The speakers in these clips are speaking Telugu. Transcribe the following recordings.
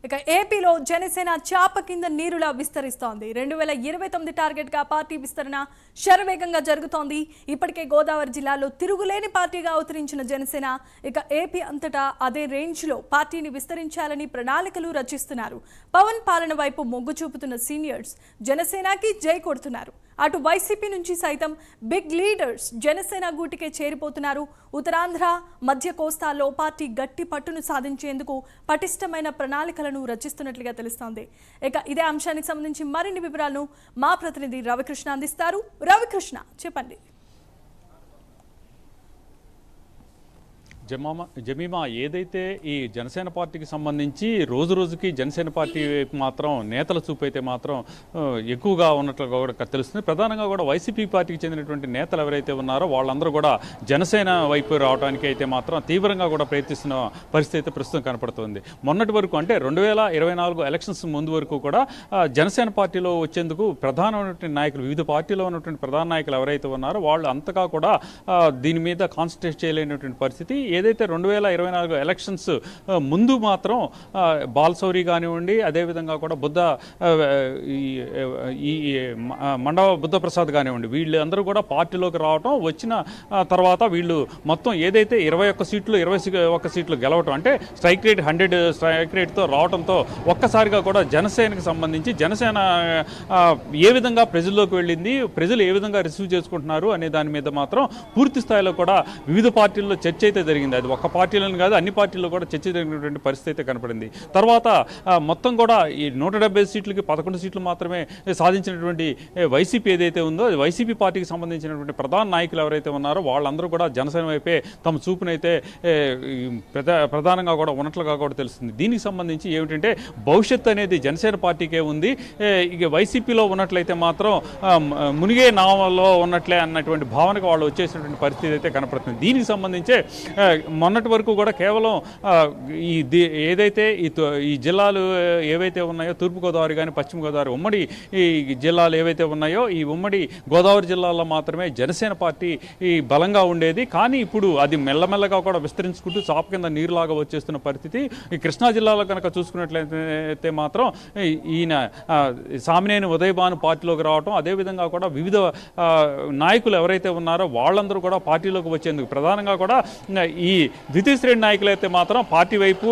ఇక ఏపీలో జనసేన చాప కింద నీరులా విస్తరిస్తోంది. 2029 టార్గెట్ గా పార్టీ విస్తరణ శరవేగంగా జరుగుతోంది. ఇప్పటికే గోదావరి జిల్లాలో తిరుగులేని పార్టీగా అవతరించిన జనసేన ఇక ఏపీ అంతటా అదే రేంజ్ లో పార్టీని విస్తరించాలని ప్రణాళికలు రచిస్తున్నారు. పవన్ పాలన వైపు మొగ్గు చూపుతున్న సీనియర్స్ జనసేనకి జై కొడుతున్నారు. అటు వైసీపీ నుంచి సైతం బిగ్ లీడర్స్ జనసేన గూటికే చేరిపోతున్నారు. ఉత్తరాంధ్ర, మధ్య కోస్తాలో పార్టీ గట్టి పట్టును సాధించేందుకు పటిష్టమైన ప్రణాళికలను రచిస్తున్నట్లుగా తెలుస్తోంది. ఇక ఇదే అంశానికి సంబంధించి మరిన్ని వివరాలను మా ప్రతినిధి రవికృష్ణ అందిస్తారు. రవికృష్ణ, చెప్పండి. జమీమా, ఏదైతే ఈ జనసేన పార్టీకి సంబంధించి రోజు రోజుకి జనసేన పార్టీ మాత్రం నేతల చూపు అయితే మాత్రం ఎక్కువగా ఉన్నట్లుగా కూడా తెలుస్తుంది. ప్రధానంగా కూడా వైసీపీ పార్టీకి చెందినటువంటి నేతలు ఎవరైతే ఉన్నారో వాళ్ళందరూ కూడా జనసేన వైపు రావడానికి అయితే మాత్రం తీవ్రంగా కూడా ప్రయత్నిస్తున్న పరిస్థితి ప్రస్తుతం కనపడుతుంది. మొన్నటి వరకు అంటే 2024 ఎలక్షన్స్ ముందు వరకు కూడా జనసేన పార్టీలో వచ్చేందుకు ప్రధానమైనటువంటి నాయకులు, వివిధ పార్టీలో ఉన్నటువంటి ప్రధాన నాయకులు ఎవరైతే ఉన్నారో వాళ్ళు అంతగా కూడా దీని మీద కాన్సన్ట్రేట్ చేయలేనటువంటి పరిస్థితి. ఏదైతే 2024 ఎలక్షన్స్ ముందు మాత్రం బాలశౌరి కానివ్వండి, అదేవిధంగా కూడా మండవ బుద్ధప్రసాద్ కానివ్వండి, వీళ్ళందరూ కూడా పార్టీలోకి రావటం, వచ్చిన తర్వాత వీళ్ళు మొత్తం ఏదైతే 21 సీట్లు 21 సీట్లు గెలవటం, అంటే స్ట్రైక్ రేట్ 100 స్ట్రైక్ రేట్తో రావడంతో ఒక్కసారిగా కూడా జనసేనకు సంబంధించి జనసేన ఏ విధంగా ప్రజల్లోకి వెళ్ళింది, ప్రజలు ఏ విధంగా రిసీవ్ చేసుకుంటున్నారు అనే దాని మీద మాత్రం పూర్తి స్థాయిలో కూడా వివిధ పార్టీల్లో చర్చ అయితే జరిగింది. అది ఒక్క పార్టీలను కాదు, అన్ని పార్టీల్లో కూడా చర్చ జరిగినటువంటి పరిస్థితి అయితే కనపడింది. తర్వాత మొత్తం కూడా ఈ 170 సీట్లకి 11 సీట్లు మాత్రమే సాధించినటువంటి వైసీపీ ఏదైతే ఉందో, అది వైసీపీ పార్టీకి సంబంధించినటువంటి ప్రధాన నాయకులు ఎవరైతే ఉన్నారో వాళ్ళందరూ కూడా జనసేన వైపే తమ చూపునైతే ప్రధానంగా కూడా ఉన్నట్లుగా కూడా తెలుస్తుంది. దీనికి సంబంధించి ఏమిటంటే భవిష్యత్తు అనేది జనసేన పార్టీకే ఉంది, ఇక వైసీపీలో ఉన్నట్లయితే మాత్రం మునిగే నావలో ఉన్నట్లే అన్నటువంటి భావనకు వాళ్ళు వచ్చేసినటువంటి పరిస్థితి అయితే కనపడుతుంది. దీనికి సంబంధించే మొన్నటి వరకు కూడా కేవలం ఏదైతే ఈ జిల్లాలు ఏవైతే ఉన్నాయో, తూర్పుగోదావరి కానీ పశ్చిమ గోదావరి ఉమ్మడి ఈ జిల్లాలు ఏవైతే ఉన్నాయో, ఈ ఉమ్మడి గోదావరి జిల్లాలో మాత్రమే జనసేన పార్టీ బలంగా ఉండేది. కానీ ఇప్పుడు అది మెల్లమెల్లగా కూడా విస్తరించుకుంటూ చాప కింద నీరులాగా వచ్చేస్తున్న పరిస్థితి. ఈ కృష్ణా జిల్లాలో కనుక చూసుకున్నట్లయితే మాత్రం ఈయన సామినేని ఉదయభాను పార్టీలోకి రావటం, అదేవిధంగా కూడా వివిధ నాయకులు ఎవరైతే ఉన్నారో వాళ్ళందరూ కూడా పార్టీలోకి వచ్చేందుకు ప్రధానంగా కూడా ఈ ద్వితీయ శ్రేణి నాయకులు అయితే మాత్రం పార్టీ వైపు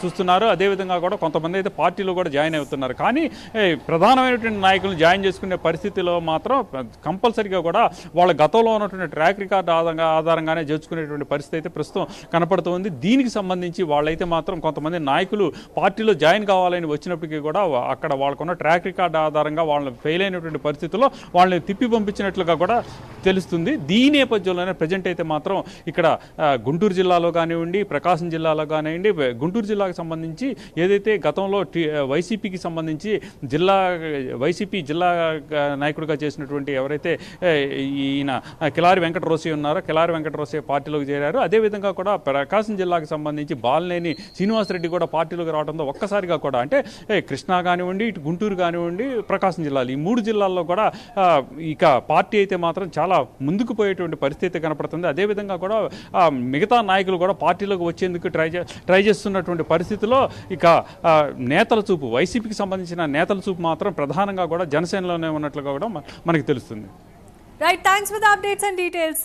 చూస్తున్నారు. అదేవిధంగా కూడా కొంతమంది అయితే పార్టీలో కూడా జాయిన్ అవుతున్నారు. కానీ ప్రధానమైనటువంటి నాయకులను జాయిన్ చేసుకునే పరిస్థితిలో మాత్రం కంపల్సరీగా కూడా వాళ్ళ గతంలో ఉన్నటువంటి ట్రాక్ రికార్డు ఆధారంగానే చేర్చుకునేటువంటి పరిస్థితి అయితే ప్రస్తుతం కనపడుతుంది. దీనికి సంబంధించి వాళ్ళైతే మాత్రం కొంతమంది నాయకులు పార్టీలో జాయిన్ కావాలని వచ్చినప్పటికీ కూడా అక్కడ వాళ్ళకున్న ట్రాక్ రికార్డు ఆధారంగా వాళ్ళని ఫెయిల్ అయినటువంటి పరిస్థితుల్లో వాళ్ళని తిప్పి పంపించినట్లుగా కూడా తెలుస్తుంది. దీని నేపథ్యంలోనే ప్రజెంట్ అయితే మాత్రం ఇక్కడ గుంటూరు జిల్లాలో కానివ్వండి, ప్రకాశం జిల్లాలో కానివ్వండి, గుంటూరు జిల్లాకు సంబంధించి ఏదైతే గతంలో వైసీపీకి సంబంధించి వైసీపీ జిల్లా నాయకుడిగా చేసినటువంటి ఎవరైతే ఈయన కిలారి వెంకటరోసి ఉన్నారో, కిలారి వెంకటరోసి పార్టీలోకి చేరారు. అదేవిధంగా కూడా ప్రకాశం జిల్లాకు సంబంధించి బాలినేని శ్రీనివాసరెడ్డి కూడా పార్టీలోకి రావడంతో ఒక్కసారిగా కూడా అంటే కృష్ణా కానివ్వండి, ఇటు గుంటూరు కానివ్వండి, ప్రకాశం జిల్లాలు, ఈ 3 జిల్లాల్లో కూడా ఇక పార్టీ అయితే మాత్రం చాలా ముందుకు పోయేటువంటి పరిస్థితి కనపడుతుంది. అదేవిధంగా కూడా మిగతా నాయకులు కూడా పార్టీలోకి వచ్చేందుకు ట్రై చేస్తున్నటువంటి పరిస్థితిలో ఇక నేతల చూపు, వైసీపీకి సంబంధించిన నేతల చూపు మాత్రం ప్రధానంగా కూడా జనసేనలోనే ఉన్నట్లుగా కూడా మనకి తెలుస్తుంది. Right, thanks for the updates and details.